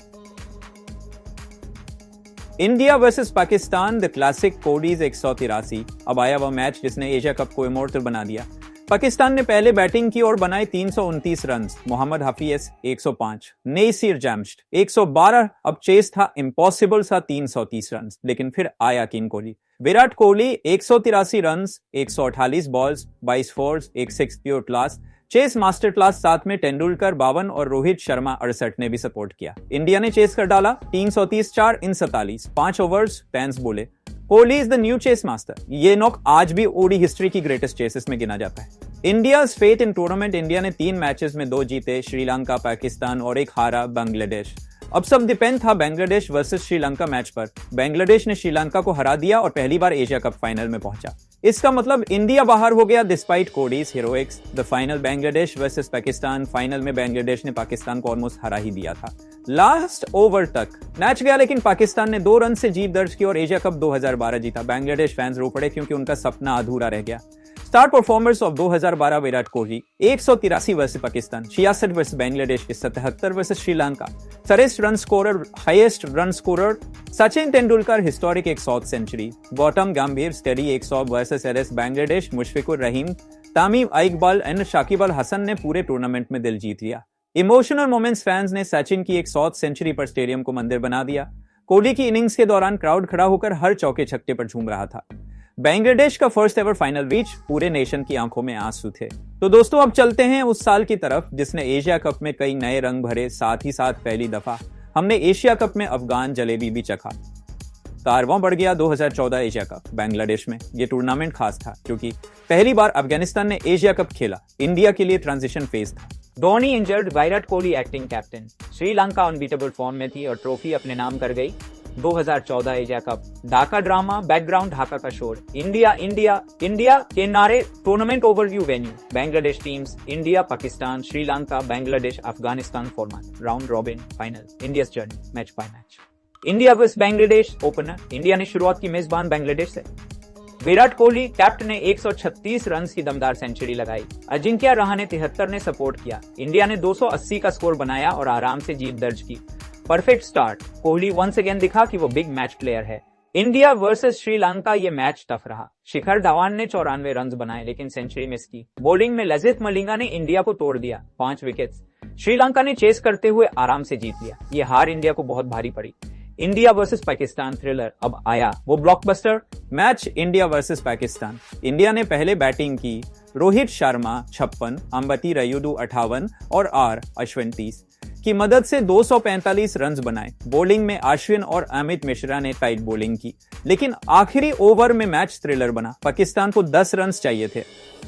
India versus Pakistan, the classic codies 183। अब आया वह मैच जिसने एशिया कप को इमोर्टल बना दिया। पाकिस्तान ने पहले बैटिंग की और बनाए 329 रन। मोहम्मद हफीज 105, नेसीर जैमश्द 112। अब चेस था इम्पॉसिबल सा 330 रन, लेकिन फिर आया king Kohli. Virat Kohli 183 run, 148 balls, 22 fours, एक 6 pure class. Chase master class, साथ में तेंदुलकर 52 और रोहित शर्मा 68 ने भी सपोर्ट किया। इंडिया ने चेस कर डाला 330 4 इन 47, 5 ओवर्स 10 बोले। Kohli is the new chase master. ये नॉक आज भी ओडी हिस्ट्री की ग्रेटेस्ट चेसेस में गिना जाता है। India's fate in tournament, India ने 3 मैचेस में 2 जीते, श्रीलंका, पाकिस्तान और 1 हारा बांग्लादेश। अब सब डिपेंड था बांग्लादेश वर्सेस श्रीलंका मैच पर। बांग्लादेश ने श्रीलंका को हरा दिया और पहली बार एशिया कप फाइनल में पहुंचा। इसका मतलब इंडिया बाहर हो गया despite Kohli's heroics. The final, Bangladesh versus Pakistan. Final में बांग्लादेश ने पाकिस्तान को ऑलमोस्ट हरा ही दिया था। लास्ट ओवर तक मैच गया, लेकिन पाकिस्तान ने 2 रन से जीत दर्ज की और एशिया कप 2012 जीता। बांग्लादेश फैंस रो पड़े क्योंकि उनका सपना अधूरा रह गया। Star performers of 2012 Virat Kohli 183 versus Pakistan, 66 versus Bangladesh, 77 versus Sri Lanka. Surest run scorer, highest run scorer Sachin Tendulkar, historic 100th century. Gautam Gambhir steady 100 versus LS Bangladesh, Mushfiqur Rahim, Tamim Iqbal and Shakib Al Hasan ने पूरे टूर्नामेंट में दिल जीत लिया। इमोशनल मोमेंट्स, फैंस ने सचिन की 100th सेंचुरी पर स्टेडियम को मंदिर बना दिया। कोहली की इनिंग्स के दौरान क्राउड खड़ा होकर हर चौके छक्के पर झूम रहा था। बांग्लादेश का फर्स्ट एवर फाइनल रीच, पूरे नेशन की आंखों में आंसू थे। तो दोस्तों, अब चलते हैं उस साल की तरफ जिसने एशिया कप में कई नए रंग भरे। साथ ही साथ पहली दफा हमने एशिया कप में अफगान जलेबी भी चखा। कारवां बढ़ गया 2014 एशिया कप बांग्लादेश में। यह टूर्नामेंट खास था क्योंकि पहली बार अफगानिस्तान ने एशिया कप खेला। इंडिया के लिए ट्रांजिशन फेज था। Dhoni injured, Virat Kohli acting captain. Sri Lanka unbeatable form में थी और ट्रॉफी अपने नाम कर गई। 2014 Asia cup, Dhaka drama, background Dhaka का शोर। इंडिया के नारे, tournament overview venue. Bangladesh teams, India, Pakistan, Sri Lanka, Bangladesh, Afghanistan format, round robin, final, India's journey, match by match. India versus Bangladesh opener, India ने शुरुआत की मेजबान बांग्लादेश से। विराट कोहली कैप्टन ने 136 रन की दमदार सेंचुरी लगाई। अजिंक्य रहाणे 73 ने सपोर्ट किया। इंडिया ने 280 का स्कोर बनाया और आराम से जीत दर्ज की। Perfect start, Kohli once again दिखा कि वो बिग मैच प्लेयर है। इंडिया वर्सेस श्रीलंका, ये मैच टफ रहा। शिखर धवन ने 94 रन बनाए लेकिन सेंचुरी मिस की। बॉलिंग में लजित मलिंगा ने इंडिया को तोड़ दिया, 5 विकेट्स। श्रीलंका ने चेस करते हुए आराम से जीत लिया। ये हार इंडिया को बहुत भारी पड़ी। इंडिया वर्सेस पाकिस्तान थ्रिलर, अब आया वो blockbuster match. India versus Pakistan, India ने पहले बैटिंग की। रोहित शर्मा 56, अंबती रयुडू 58 और आर अश्विन 30 की मदद से 245 रन बनाए। बॉलिंग में अश्विन और अमित मिश्रा ने टाइट बॉलिंग की, लेकिन आखिरी ओवर में मैच थ्रिलर बना। पाकिस्तान को 10 रन चाहिए थे।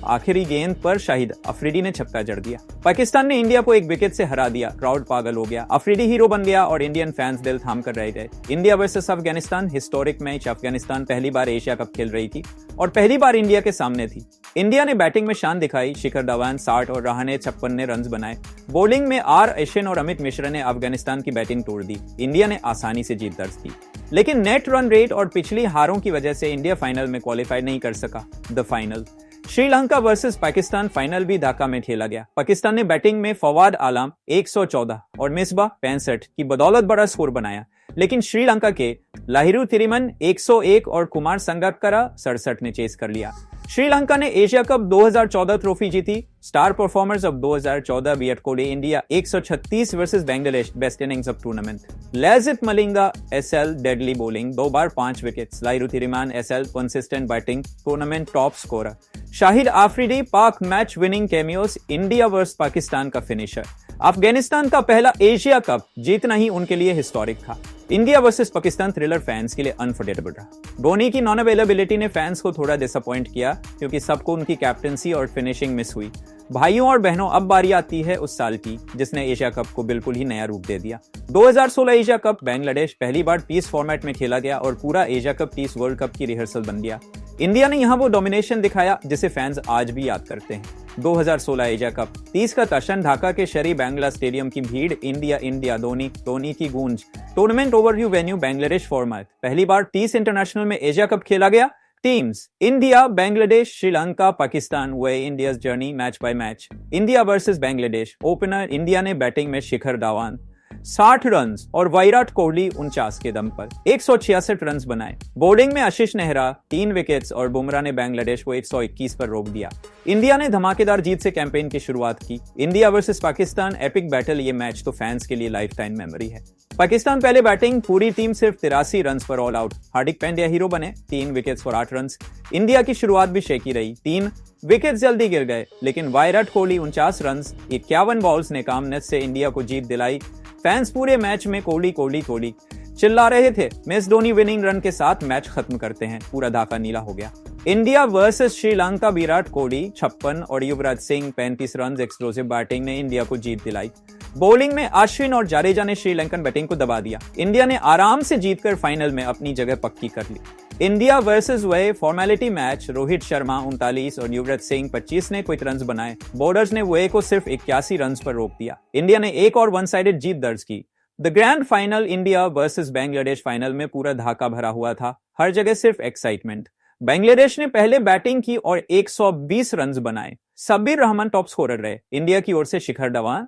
आखिरी गेंद पर शाहिद अफरीदी ने छक्का जड़ दिया। पाकिस्तान ने इंडिया को 1 विकेट से हरा दिया। क्राउड पागल हो गया। अफरीदी हीरो बन गया और इंडियन फैंस दिल थाम कर रह गए। India versus Afghanistan, historic match. Afghanistan पहली बार एशिया कप खेल रही थी और पहली बार इंडिया के सामने थी। इंडिया ने बैटिंग में शान दिखाई। शिखर धवन 60 और रहाणे 56 ने रन बनाए। बॉलिंग में आर अश्विन और अमित मिश्रा ने अफगानिस्तान की बैटिंग तोड़ दी। इंडिया ने आसानी से जीत दर्ज की, लेकिन नेट रन रेट और पिछली हारों की वजह से इंडिया फाइनल में क्वालिफाई नहीं कर सका। The final, Sri Lanka versus Pakistan, final भी ढाका में खेला गया। पाकिस्तान ने बैटिंग में फवाद आलम 114 और मिसबा 65 की बदौलत बड़ा स्कोर बनाया, लेकिन श्रीलंका के लाहिरू थिरिमन 101 और कुमार संगक्करा 67 ने चेस कर लिया। श्रीलंका ने एशिया कप 2014 ट्रॉफी जीती। Star performers of 2014 Virat Kohli. India 136 versus Bangladesh, best innings of tournament. Lasith Malinga SL, deadly bowling, 2 बार 5 wickets. Lahiru Thirimanne SL, consistent batting, tournament top scorer. Shahid Afridi, Pak match winning cameos. India versus Pakistan का फिनिशर। अफगानिस्तान का पहला एशिया कप जीतना ही उनके लिए हिस्टोरिक था। India versus Pakistan thriller fans के लिए अनफॉरगेटेबल रहा। धोनी की नॉन अवेलेबिलिटी ने फैंस को थोड़ा डिसअपॉइंट किया क्योंकि सबको उनकी कैप्टनसी और फिनिशिंग मिस हुई। भाइयों और बहनों, अब बारी आती है उस साल की जिसने एशिया कप को बिल्कुल ही नया रूप दे दिया। 2016 एशिया कप बांग्लादेश पहली बार टीस फॉर्मेट में खेला गया और पूरा एशिया कप टीस वर्ल्ड कप की रिहर्सल बन गया। इंडिया ने यहां वो डोमिनेशन दिखाया जिसे फैंस आज भी याद करते हैं। 2016 एशिया कप 30 का टशन, ढाका के शरी बांग्ला स्टेडियम की भीड़, इंडिया इंडिया धोनी की गूंज। Tournament overview, venue Bangladesh format, पहली बार 30 इंटरनेशनल में एशिया कप खेला गया। Teams India, Bangladesh, Sri Lanka, Pakistan. Way India's journey match by match. India versus Bangladesh. Opener India ने बैटिंग में शिखर धवन 60 रन और विराट कोहली 49 के दम पर 166 रन बनाए। बॉलिंग में आशीष नेहरा 3 विकेट्स और बुमराह ने बांग्लादेश को 121 पर रोक दिया। इंडिया ने धमाकेदार जीत से कैंपेन की शुरुआत की। India versus Pakistan epic battle, ये मैच तो फैंस के लिए लाइफ टाइम मेमोरी है। पाकिस्तान पहले बैटिंग, पूरी टीम सिर्फ 83 रन पर all out. Hardik Pandya hero बने, 3 विकेट्स और 8 रन। इंडिया की शुरुआत भी शेकी रही, 3 विकेट्स जल्दी गिर गए, लेकिन विराट कोहली 49 रन 51 बॉल्स ने कामनेस से इंडिया को जीत दिलाई। फैंस पूरे मैच में कोहली चिल्ला रहे थे। मिस धोनी विनिंग रन के साथ मैच खत्म करते हैं, पूरा ढाका नीला हो गया। इंडिया वर्सेस श्रीलंका, विराट कोहली 56 और Yuvraj Singh 35 run explosive batting ने इंडिया को जीत दिलाई। बॉलिंग में अश्विन और जाडेजा ने श्रीलंकन बैटिंग को दबा दिया। इंडिया ने आराम से जीतकर फाइनल में अपनी जगह पक्की कर ली। इंडिया वर्सेस वे फॉर्मेलिटी मैच, रोहित शर्मा 39 और युवराज सिंह 25 ने क्विक रन्स बनाए। बॉलर्स ने वे को सिर्फ 81 रन पर रोक दिया। इंडिया ने एक और वन साइडेड जीत दर्ज की। The grand final, India versus Bangladesh final में पूरा ढाका भरा हुआ था, हर जगह सिर्फ एक्साइटमेंट। बांग्लादेश ने पहले बैटिंग की और 120 रन बनाए। सबीर रहमान टॉप स्कोरर रहे। इंडिया की ओर से शिखर धवन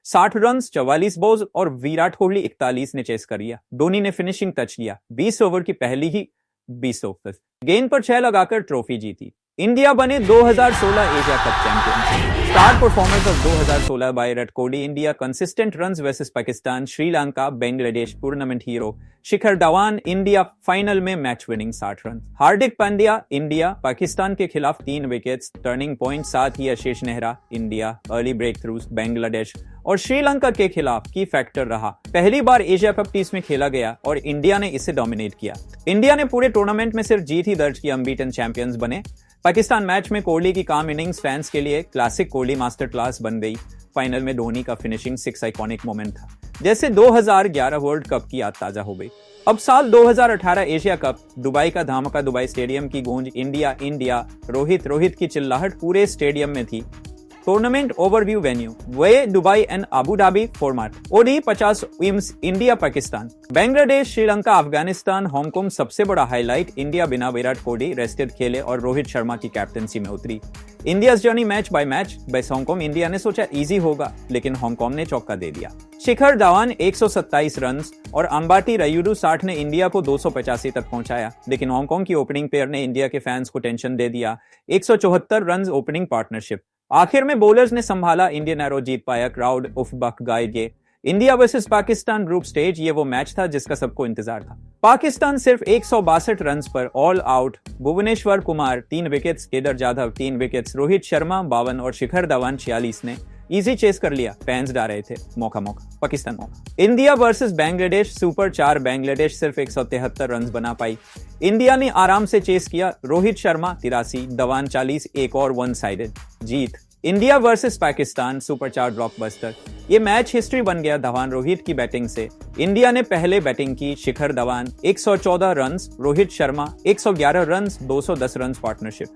60 रन 44 बॉल्स और विराट कोहली 41 ने चेस कर लिया। धोनी ने फिनिशिंग टच किया, 20 ओवर की पहली ही 20 ओवर गेंद पर 6 लगाकर ट्रॉफी जीती। इंडिया बने 2016 Asia cup champion. Star performance of 2016 by Virat Kohli. India consistent runs versus Pakistan, Sri Lanka, Bangladesh tournament hero. Shikhar Dhawan India final में match winning 60 run. Hardik Pandya India Pakistan के खिलाफ 3 विकेट्स, टर्निंग पॉइंट। साथ ही Ashish Nehra India, early breakthroughs Bangladesh और श्रीलंका के खिलाफ की फैक्टर रहा। पहली बार एशिया कप टीस में खेला गया और इंडिया ने इसे डोमिनेट किया। इंडिया ने पूरे टूर्नामेंट में सिर्फ जीत ही दर्ज की, अनबीटन चैंपियंस बने। पाकिस्तान मैच में कोहली की काम इनिंग्स फैंस के लिए क्लासिक कोहली मास्टर क्लास बन गई। फाइनल में धोनी का फिनिशिंग 6 आइकॉनिक मोमेंट था, जैसे 2011 वर्ल्ड कप की याद ताजा हो गई। अब साल 2018 एशिया कप, दुबई का धमाका, दुबई स्टेडियम की गूंज, इंडिया इंडिया, रोहित की चिल्लाहट पूरे स्टेडियम में थी। टूर्नामेंट ओवरव्यू, वेन्यू वे Dubai and Abu Dhabi format. ODI 50 विम्स, इंडिया पाकिस्तान, बांग्लादेश, श्रीलंका, अफगानिस्तान, हांगकांग। सबसे बड़ा हाईलाइट, इंडिया बिना विराट कोहली रेस्टेड खेले और रोहित शर्मा की कैप्टनसी में उतरी। India journey match bye Hong Kong. India ने सोचा इजी होगा, लेकिन हांगकांग ने चौका दे दिया। शिखर धवन 127 रन और अंबाटी रायुडू 60 ने इंडिया को 285 तक पहुंचाया, लेकिन हांगकांग की ओपनिंग पेयर ने इंडिया के फैंस को टेंशन दे दिया। 174 रन ओपनिंग पार्टनरशिप। आखिर में बॉलर्स ने संभाला, इंडियन एरो जीत पाया। क्राउड उफ बक गाइड। ये India versus Pakistan group stage, ये वो मैच था जिसका सबको इंतजार था। पाकिस्तान सिर्फ 162 रन पर all out. Bhuvneshwar Kumar 3 wickets, Kedar Jadhav 3 wickets, Rohit Sharma 52 और शिखर धवन 46 ने इजी चेस कर लिया। फैंस डा रहे थे, मौका पाकिस्तान मौका। India versus Bangladesh super 4, Bangladesh सिर्फ 173 रन बना पाई। इंडिया ने आराम से चेस किया। रोहित शर्मा 83, धवन 40, एक और वन साइडेड जीत। India versus Pakistan super 4 blockbuster, ये मैच हिस्ट्री बन गया धवन रोहित की बैटिंग से। इंडिया ने पहले बैटिंग की, Shikhar Dhawan 114 run, Rohit Sharma 111 run, 210 run partnership.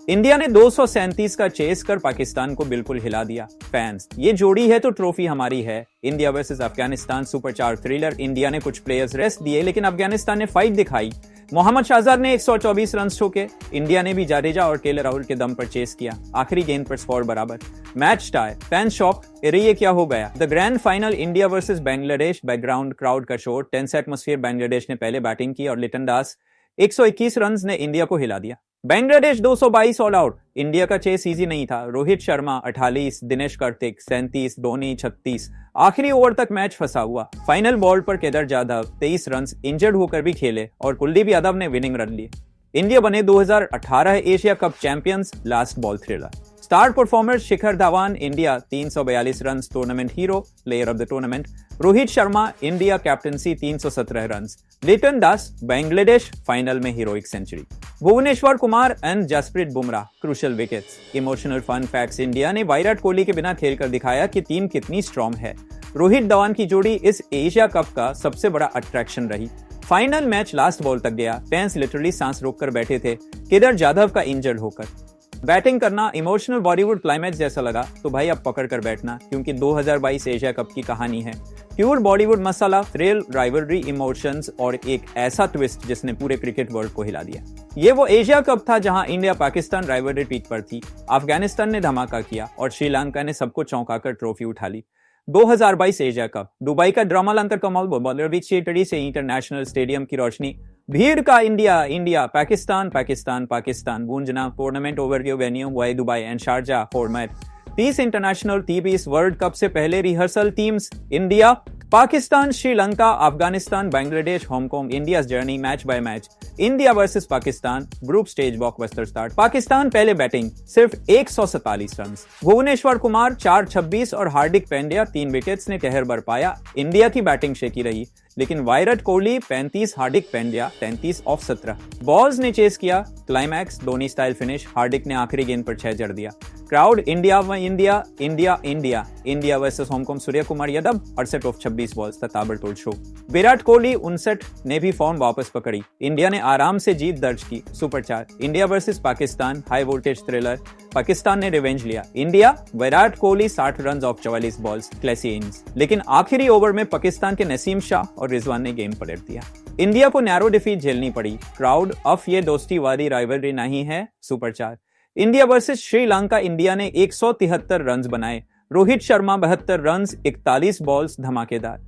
India ने 237 का चेस कर पाकिस्तान को बिल्कुल हिला दिया। फैंस, ये जोड़ी है तो ट्रॉफी हमारी है। India versus Afghanistan super 4 thriller. India ने कुछ प्लेयर्स रेस्ट दिए, लेकिन अफगानिस्तान ने फाइट दिखाई। मोहम्मद शहजाद ने 124 रन ठोके। इंडिया ने भी जाडेजा और केएल राहुल के दम पर चेस किया। आखिरी गेंद पर स्कोर बराबर, मैच टाई। फैंस शॉक, अरे ये क्या हो गया। The grand final, India versus Bangladesh. Background crowd का शोर, टेंस एटमॉस्फेयर। बांग्लादेश ने पहले बैटिंग की और लिटन दास 121 रन ने इंडिया को हिला दिया। Bangladesh 222 all out. इंडिया का चेस इजी नहीं था। रोहित शर्मा 48, दिनेश कार्तिक 37, धोनी 36। आखिरी ओवर तक मैच फंसा हुआ। फाइनल बॉल पर केदार जाधव 23 रन इंजर्ड होकर भी खेले और कुलदीप यादव ने विनिंग रन लिए। इंडिया बने 2018 Asia cup champions. Last ball thriller. Star performer Shikhar Dhawan India 342 run tournament hero player of the tournament. Rohit Sharma India captaincy 317 run. Liton Das Bangladesh final में heroic century. Bhuvneshwar Kumar and Jasprit Bumrah crucial wickets. Emotional fun facts India ने विराट कोहली के बिना खेलकर दिखाया कि team कितनी strong है। रोहित धवन की जोड़ी इस एशिया कप का सबसे बड़ा अट्रैक्शन रही। फाइनल मैच लास्ट बॉल तक गया। फैंस लिटरली सांस रोककर बैठे थे केदार जाधव का इंजर्ड होकर। बैटिंग करना इमोशनल बॉलीवुड क्लाइमैक्स जैसा लगा तो भाई अब पकड़ कर बैठना, क्योंकि 2022 एशिया कप की कहानी है। प्योर बॉलीवुड मसाला, थ्रिल, राइवलरी, इमोशंस और एक ऐसा ट्विस्ट जिसने पूरे क्रिकेट वर्ल्ड को हिला दिया। ये वो एशिया कप था जहां इंडिया पाकिस्तान राइवलरी पीक पर थी। अफगानिस्तान ने धमाका किया और श्रीलंका ने सबको चौंकाकर ट्रॉफी उठा ली। 2022 एशिया कप दुबई का ड्रामा लंकर कमल बॉलरविक थिएटर से इंटरनेशनल स्टेडियम की रोशनी। भीड़ का इंडिया इंडिया पाकिस्तान पाकिस्तान पाकिस्तान गूंजना। टूर्नामेंट ओवरव्यू वेन्यू वाई Dubai and Sharjah format. 30 international 30 world cup से पहले rehearsal teams India Pakistan Sri Lanka Afghanistan Bangladesh Hong Kong. India journey match by match. India versus Pakistan group stage blockbuster start. Pakistan पहले बैटिंग सिर्फ 147 रन। भुवनेश्वर कुमार 426 और हार्दिक पांड्या 3 विकेट्स ने कहर बरपाया। इंडिया की बैटिंग शेकी रही, लेकिन विराट कोहली 35, हार्दिक पांड्या 33 ऑफ 17 बॉल्स ने चेस किया। Climax Dhoni style finish. Hardik ने आखिरी गेंद पर 6 जड़ दिया। क्राउड इंडिया व India India India India versus Hong Kong. Surya Kumar Yadav 68 of 26 balls था ताबड़तोड़ शो। विराट कोहली 59 ने भी फॉर्म वापस पकड़ी। इंडिया ने आराम से जीत दर्ज की। Super 4 India versus Pakistan high voltage thriller. Pakistan ने रिवेंज लिया। India Virat Kohli 60 run of 44 balls classy innings, लेकिन आखिरी ओवर में पाकिस्तान के नसीम शाह और रिजवान ने गेम पलट दिया। इंडिया को नैरो डिफीट झेलनी पड़ी। क्राउड अब ये दोस्ती वादी राइवलरी नहीं है। Super 4 India versus Sri Lanka. India ने 173 रन बनाए। रोहित शर्मा 72 रन 41 बॉल्स धमाकेदार,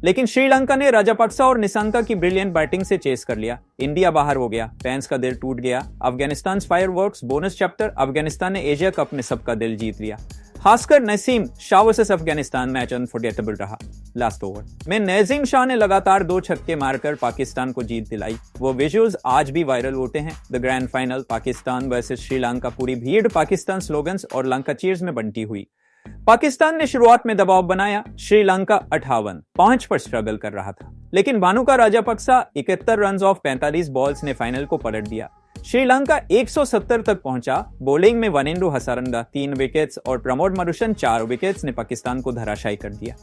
लेकिन श्रीलंका ने राजापक्सा और निशंका की ब्रिलियंट बैटिंग से चेस कर लिया। इंडिया बाहर हो गया। फैंस का दिल टूट गया। Afghanistan fireworks bonus chapter. Afghanistan ने एशिया कप में सबका दिल जीत लिया। खासकर Naseem Shah versus Afghanistan match unforgettable रहा। लास्ट ओवर में नजीम शाह ने लगातार 2 छक्के मारकर पाकिस्तान को जीत दिलाई। वो विजुअल्स आज भी वायरल होते हैं। The grand final Pakistan versus Sri Lanka. पूरी भीड़ पाकिस्तान स्लोगन्स और लंका चीयर्स में बंटी हुई। पाकिस्तान ने शुरुआत में दबाव बनाया। श्रीलंका 58 5 पर स्ट्रगल कर रहा था, लेकिन Bhanuka Rajapaksa 71 run of 45 balls ने फाइनल को पलट दिया। श्रीलंका 170 तक पहुंचा। बॉलिंग में वनिंदु हसारंगा 3 विकेट्स और प्रमोद मरुशन 4 विकेट्स ने पाकिस्तान को धराशायी कर दिया।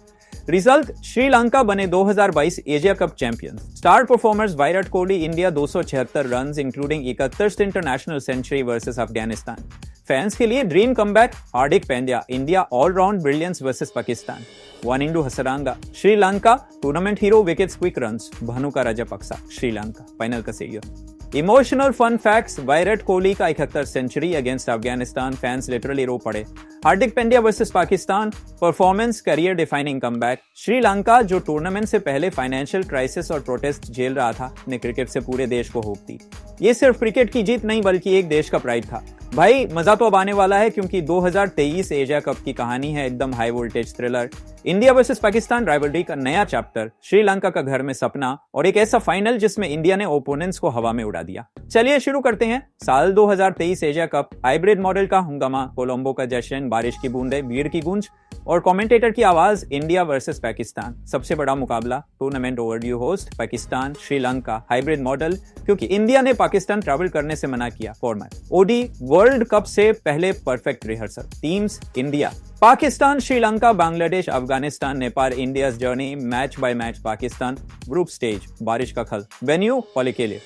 रिजल्ट श्रीलंका बने 2022 Asia cup champions. Star performers Virat Kohli India 276 run including 71 international century versus Afghanistan. Fans के लिए dream comeback. Hardik Pandya India allround brilliance versus Pakistan. Wanindu Hasaranga Sri Lanka tournament hero wickets quick runs. Bhanuka Rajapaksa Sri Lanka final का saviour. Emotional fun facts Virat Kohli का 71 century against Afghanistan. Fans literally रो पड़े। Hardik Pandya versus Pakistan performance career defining comeback. Sri Lanka जो tournament से पहले financial crisis और प्रोटेस्ट झेल रहा था ने क्रिकेट से पूरे देश को होप दी। ये सिर्फ क्रिकेट की जीत नहीं बल्कि एक देश का प्राइड था। भाई मजा तो अब आने वाला है, क्योंकि 2023 एशिया कप की कहानी है एकदम high voltage thriller. India versus Pakistan rivalry का नया चैप्टर। श्रीलंका का घर में सपना और एक ऐसा फाइनल जिसमें इंडिया ने ओपोनेंट्स को हवा में उड़ा दिया। चलिए शुरू करते हैं। साल 2023 एशिया कप हाइब्रिड मॉडल का हंगामा। कोलंबो का जश्न, बारिश की बूंदें, भीड़ की गूंज और कमेंटेटर की आवाज। इंडिया वर्सेस पाकिस्तान सबसे बड़ा मुकाबला। Tournament overview host Pakistan Sri Lanka hybrid model, क्योंकि इंडिया ने पाकिस्तान ट्रैवल करने से मना किया। फॉर्मेट ओडी वर्ल्ड कप से पहले perfect rehearsal. Teams India Pakistan Sri Lanka Bangladesh Afghanistan Nepal. India journey match by match Pakistan group stage बारिश का खल। Venue Pallekele.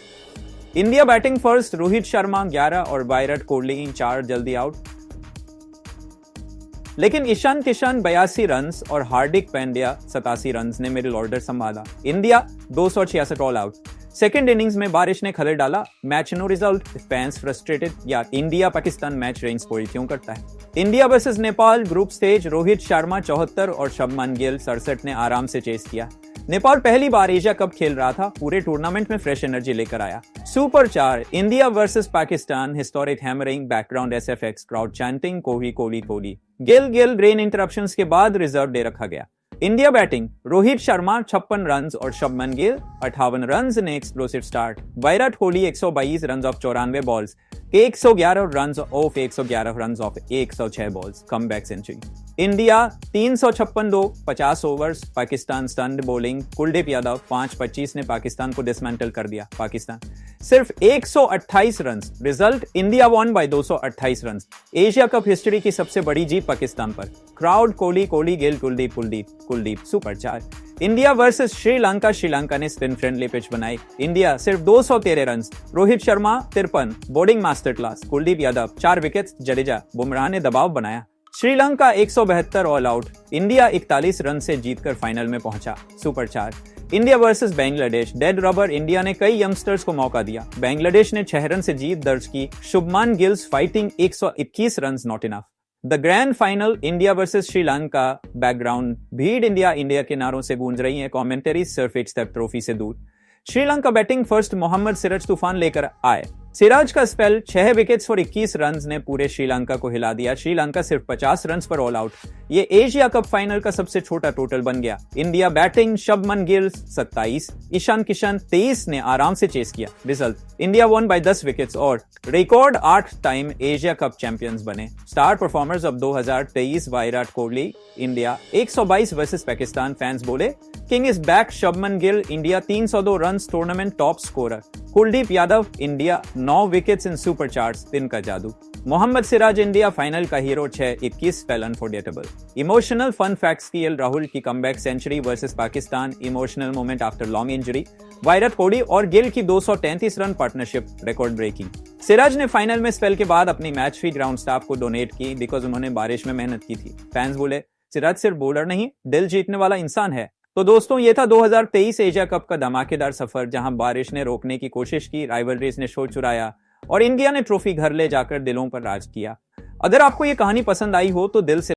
India batting first. Rohit Sharma 11 और विराट कोहली 4 जल्दी आउट, लेकिन ईशान किशन 82 रन और हार्दिक पांड्या 87 रन ने मिडिल ऑर्डर संभाला। India 266 all out. Second innings में बारिश ने खलल डाला। Match no result. Fans frustrated. या India Pakistan match rains spoil क्यों करता है। India versus Nepal group stage. Rohit Sharma 74 और शुभमन गिल 67 ने आराम से चेस किया। नेपाल पहली बार एशिया कप खेल रहा था। पूरे टूर्नामेंट में फ्रेश एनर्जी लेकर आया। Super 4 India versus Pakistan. Historic hammering background SFX crowd chanting Kohli Kohli Kohli. Gill rain interruptions के बाद रिजर्व डे रखा गया। India batting, Rohit Sharma 56 run और शुभमन गिल 58 रन ने explosive start. Virat Kohli 122 run of 94 balls, 111 run of 111 run of 106 balls, comeback century. India 356 50 overs, Pakistan stunned bowling, Kuldeep Yadav 5-25 ने पाकिस्तान को dismantle कर दिया। पाकिस्तान सिर्फ 128 run, result India won by 228 run. Asia cup history की सबसे बड़ी जीत पाकिस्तान पर। Crowd Kohli Kohli Gill Kuldeep Kuldeep Kuldeep super 4। India versus Sri Lanka, Sri Lanka ने स्पिन फ्रेंडली पिच बनाई। इंडिया सिर्फ 213 run, Rohit Sharma 53, bowling master class, Kuldeep Yadav 4 wickets, Jadeja Bumrah ने दबाव बनाया। Sri Lanka 172 all out, India 41 run से जीतकर फाइनल में पहुंचा। Super 4। India versus Bangladesh, dead rubber, India ने कई यंगस्टर्स को मौका दिया। बांग्लादेश ने 6 रन से जीत दर्ज की। Shubman gills fighting 121 run not enough. The grand final, India versus Sri Lanka. Background भीड़ इंडिया के नारों से गूंज रही है, कमेंटरी सिर्फ एक स्टेप ट्रॉफी से दूर। श्रीलंका बैटिंग फर्स्ट, मोहम्मद सिराज तूफान लेकर आए। सिराज का स्पेल 6 विकेट्स और 21 रन ने पूरे श्रीलंका को हिला दिया। श्रीलंका सिर्फ 50 रन पर ऑल आउट। ये एशिया कप फाइनल का सबसे छोटा टोटल बन गया। इंडिया बैटिंग, शुभमन गिल 27, ईशान किशन 23 ने आराम से चेस किया। Result India won by 10 wickets और record 8 time Asia cup champions बने। स्टार परफॉर्मर्स अब 2023, Virat Kohli. India 122 versus Pakistan, fans बोले king is back. Shubman Gill, India 302 run, tournament top scorer. Kuldeep Yadav, India 9 wickets in super charts, दिन का जादू। मोहम्मद सिराज, इंडिया फाइनल का hero, 6-21 spell unforgettable. Emotional fun facts, KL Rahul की comeback century versus Pakistan, emotional moment after long injury. Virat Kohli और गिल की 233 run partnership, record breaking. Siraj ने final में spell के बाद अपनी मैच फी ग्राउंड स्टाफ को डोनेट की बिकॉज उन्होंने बारिश में मेहनत की थी। फैंस बोले सिराज सिर्फ बॉलर नहीं, दिल जीतने वाला इंसान है। तो दोस्तों, ये था 2023 एशिया कप का धमाकेदार सफर, जहां बारिश ने रोकने की कोशिश की, राइवलरीज ने शो चुराया और इंडिया ने ट्रॉफी घर ले जाकर दिलों पर राज किया। अगर आपको ये कहानी पसंद आई हो तो दिल से